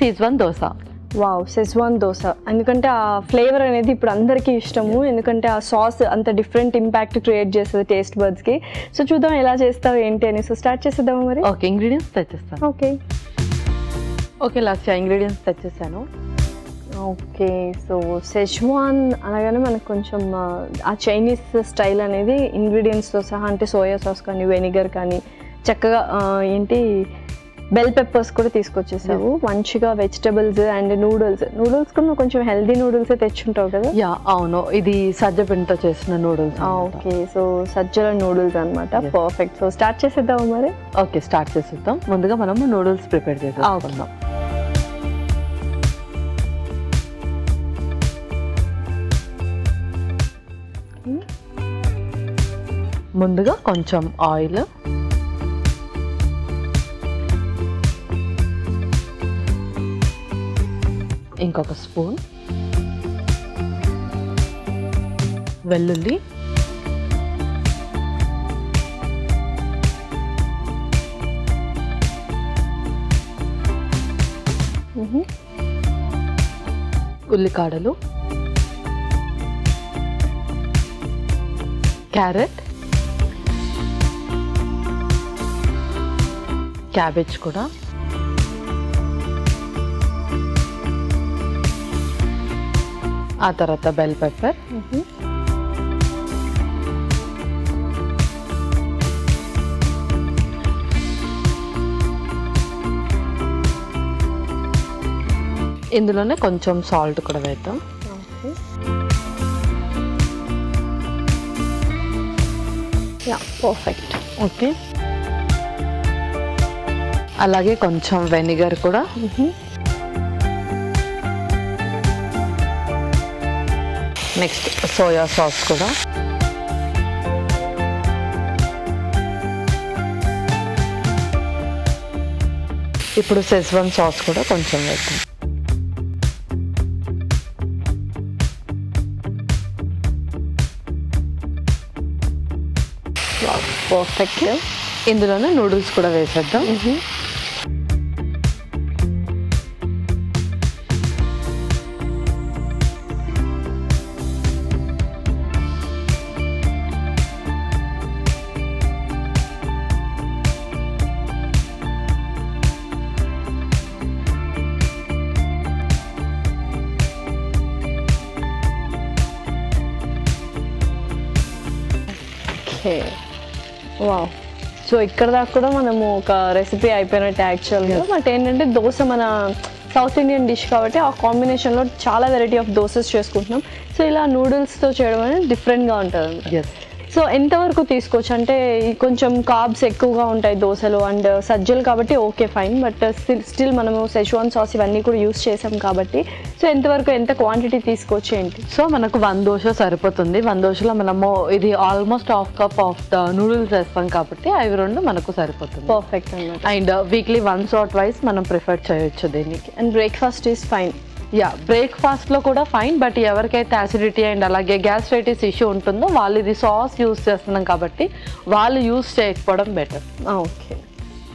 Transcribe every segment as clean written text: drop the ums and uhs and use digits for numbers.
Schezwan dosa. Wow, schezwan dosa. ఎందుకంటే ఆ flavour అనేది ఇప్పుడు అందరికీ ఇష్టము, ఎందుకంటే ఆ సాస్ అంత డిఫరెంట్ ఇంపాక్ట్ క్రియేట్ చేస్తుంది టేస్ట్ బర్డ్స్కి. సో చూద్దాం ఎలా చేస్తావు ఏంటి అని. సో స్టార్ట్ చేసేద్దామా మరి? ఓకే, ఇంగ్రీడియంట్స్ తెచ్చేస్తాను. ఓకే లక్ష్య, ఇంగ్రీడియంట్స్ తెచ్చేసాను. ఓకే, సో షెజ్వాన్ అనగానే మనకు కొంచెం ఆ చైనీస్ స్టైల్ అనేది ఇంగ్రీడియంట్స్తో సహా, అంటే సోయా సాస్ కానీ వెనిగర్ కానీ చక్కగా ఏంటి బెల్ పెప్పర్స్ కూడా తీసుకొచ్చేసావు. మంచిగా వెజిటబుల్స్ అండ్ నూడిల్స్ కూడా కొంచెం హెల్దీ నూడిల్స్ తెచ్చుంటావు కదా? యా అవును, ఇది సజ్జ పిండితో చేసిన noodles. Okay, so Sajjala noodles అనమాట. పర్ఫెక్ట్. సో స్టార్ట్ చేసేద్దాము మరి? ఓకే, స్టార్ట్ చేసేద్దాం. ముందుగా మనం నూడిల్స్ ప్రిపేర్ చేసేసుకుందాం. ముందుగా కొంచెం ఆయిల్, ఇంకొక స్పూన్ వెల్లుల్లి, ఉల్లికాడలు, క్యారెట్, క్యాబేజ్ కూడా, ఆ తర్వాత బెల్ పెప్పర్, ఇందులోనే కొంచెం సాల్ట్ కూడా వేద్దాం. పర్ఫెక్ట్. ఓకే, అలాగే కొంచెం వెనిగర్ కూడా, నెక్స్ట్ సోయా సాస్ కూడా, ఇప్పుడు షెజ్వాన్ సాస్ కూడా కొంచెం వేద్దాం. పర్ఫెక్ట్. ఇందులోనే నూడిల్స్ కూడా వేసేద్దాం. వావ్, సో ఇక్కడ దాకా కూడా మనము ఒక రెసిపీ అయిపోయినట్టు యాక్చువల్గా. బట్ ఏంటంటే దోశ మన సౌత్ ఇండియన్ డిష్ కాబట్టి ఆ కాంబినేషన్లో చాలా వెరైటీ ఆఫ్ దోసెస్ చేసుకుంటున్నాం. సో ఇలా నూడిల్స్తో చేయడం అనేది డిఫరెంట్గా ఉంటుంది. సో ఎంతవరకు తీసుకోవచ్చు అంటే కొంచెం కార్బ్స్ ఎక్కువగా ఉంటాయి దోశలు అండ్ సజ్జలు కాబట్టి ఓకే ఫైన్, బట్ స్టిల్ మనము షెజ్వాన్ సాస్ ఇవన్నీ కూడా యూస్ చేసాం కాబట్టి సో ఎంతవరకు ఎంత క్వాంటిటీ తీసుకోవచ్చు ఏంటి? సో మనకు 1 దోశ సరిపోతుంది. 1 దోశలో మనము ఇది almost half cup of the noodles వేస్తాం కాబట్టి అవి 2 మనకు సరిపోతుంది. పర్ఫెక్ట్ అన్నమాట. And weekly once or twice మనం ప్రిఫర్ చేయొచ్చు దీనికి. And breakfast is fine. Yeah, బ్రేక్ఫాస్ట్లో కూడా ఫైన్, బట్ ఎవరికైతే యాసిడిటీ అండ్ అలాగే గ్యాస్ట్రైటిస్ ఇష్యూ ఉంటుందో వాళ్ళు ఇది సాస్ యూస్ చేస్తున్నాం కాబట్టి వాళ్ళు యూస్ చేయకపోవడం better. Okay,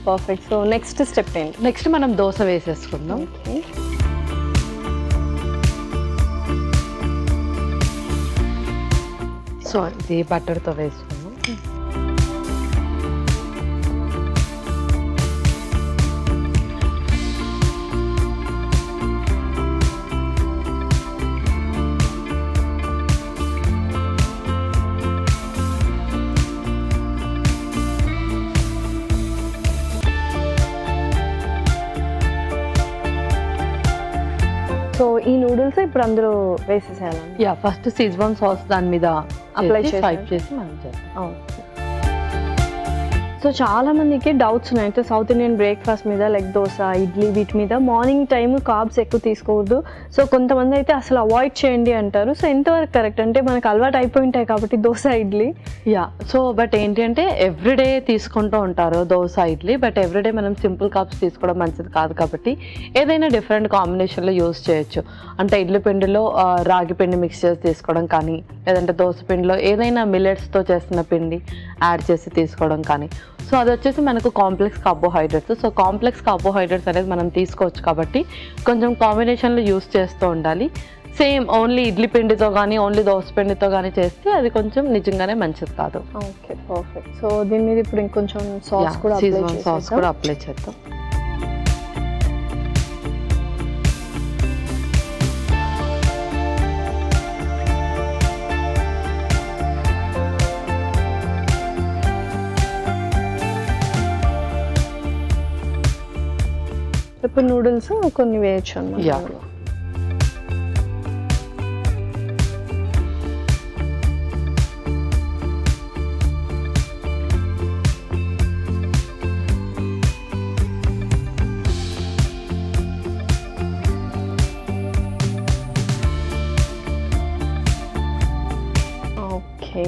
perfect. So next step ఏంటి? నెక్స్ట్ మనం దోశ వేసేసుకుందాం. సో ఇది బటర్తో వేసుకుందాం. సో ఈ నూడిల్స్ ఇప్పుడు అందులో వేసేసేయాలి. యా, ఫస్ట్ షెజ్వాన్ సాస్ దాని మీద అప్లై చేసి మనం చేస్తాం. సో చాలా మందికి డౌట్స్ ఉన్నాయి అయితే సౌత్ ఇండియన్ బ్రేక్ఫాస్ట్ మీద లైక్ దోశ, ఇడ్లీ వీటి మీద మార్నింగ్ టైం కార్బ్స్ ఎక్కువ తీసుకోవద్దు. సో కొంతమంది అయితే అసలు అవాయిడ్ చేయండి అంటారు. సో ఎంతవరకు కరెక్ట్? అంటే మనకు అలవాటు అయిపోయి ఉంటాయి కాబట్టి dosa, idli. Yeah, so but ఏంటి అంటే ఎవ్రీడే తీసుకుంటూ ఉంటారు దోశ, ఇడ్లీ, బట్ ఎవ్రీడే మనం సింపుల్ కార్బ్స్ తీసుకోవడం మంచిది కాదు కాబట్టి ఏదైనా డిఫరెంట్ కాంబినేషన్లో యూస్ చేయొచ్చు. అంటే ఇడ్లీ పిండిలో రాగి పిండి మిక్స్ చేసి తీసుకోవడం కానీ, లేదంటే దోశ పిండిలో ఏదైనా మిల్లెట్స్తో చేసిన పిండి యాడ్ చేసి తీసుకోవడం కానీ. సో అది వచ్చేసి మనకు complex carbohydrates. So complex carbohydrates అనేది మనం తీసుకోవచ్చు కాబట్టి కొంచెం కాంబినేషన్లో యూస్ చేస్తూ ఉండాలి. సేమ్ ఓన్లీ ఇడ్లీ పిండితో కానీ ఓన్లీ దోస పిండితో కానీ చేస్తే అది కొంచెం నిజంగానే మంచిది కాదు. Okay, perfect. సో దీని మీద ఇప్పుడు ఇంకొంచెం సాస్ కూడా అప్లై చేద్దాం. ఇప్పుడు నూడిల్స్ కొన్ని వేయచ్చు అన్నమాట. ఓకే,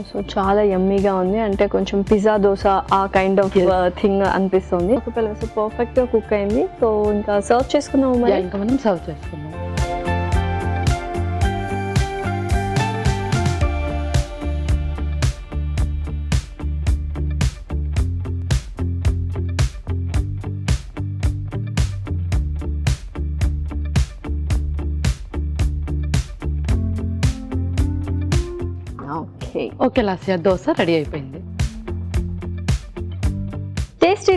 సో చాలా యమ్మీగా ఉంది. అంటే కొంచెం పిజ్జా దోశ ఆ కైండ్ ఆఫ్ థింగ్ అనిపిస్తుంది. సో పర్ఫెక్ట్ గా కుక్ అయింది. సో ఇంకా సర్వ్ చేసుకుందాం. ఇంకా మనం సర్వ్ చేసుకుందాం. ఓకే లాస్య, దోశ రెడీ అయిపోయింది.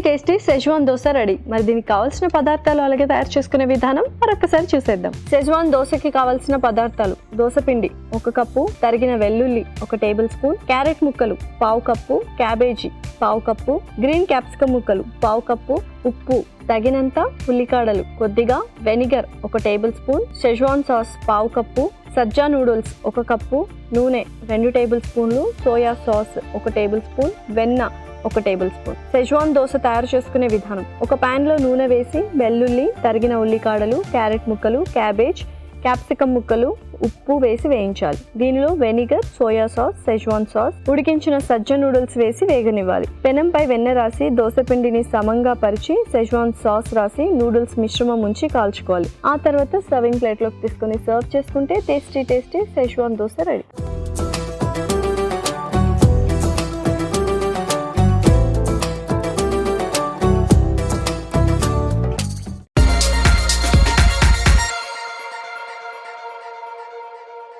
Tasty schezwan dosa ready. మరి దీనికి కావాల్సిన పదార్థాలు అలాగే తయారు చేసుకునే విధానం మరొకసారి చూసేద్దాం. షెజ్వాన్ దోశకి కావాల్సిన పదార్థాలు: దోశ పిండి 1 కప్పు, తరిగిన వెల్లుల్లి 1 టేబుల్ స్పూన్, క్యారెట్ ముక్కలు 1/2 cup, cabbage 1/2 cup, green capsicum ముక్కలు 1/2 కప్పు, ఉప్పు తగినంత, ఉల్లికాడలు కొద్దిగా, vinegar 1 tablespoon, schezwan sauce 1/2 cup, సజ్జా నూడిల్స్ 1 కప్పు, నూనె 2 టేబుల్ స్పూన్లు, సోయా సాస్ 1 టేబుల్ స్పూన్, వెన్న 1 టేబుల్ స్పూన్. షెజ్వాన్ దోశ తయారు చేసుకునే విధానం: ఒక పాన్ లో నూనె వేసి వెల్లుల్లి, తరిగిన ఉల్లికాడలు, క్యారెట్ ముక్కలు, క్యాబేజ్, క్యాప్సికమ్ ముక్కలు, ఉప్పు వేసి వేయించాలి. దీనిలో vinegar, soya sauce, schezwan sauce, ఉడికించిన సజ్జ నూడిల్స్ వేసి వేగనివ్వాలి. పెనంపై వెన్న రాసి దోశ పిండిని సమంగా పరిచి షెజ్వాన్ సాస్ రాసి నూడిల్స్ మిశ్రమం ఉంచి కాల్చుకోవాలి. ఆ తర్వాత సర్వింగ్ ప్లేట్లోకి తీసుకొని సర్వ్ చేసుకుంటే టేస్టీ షెజ్వాన్ దోశ రెడీ.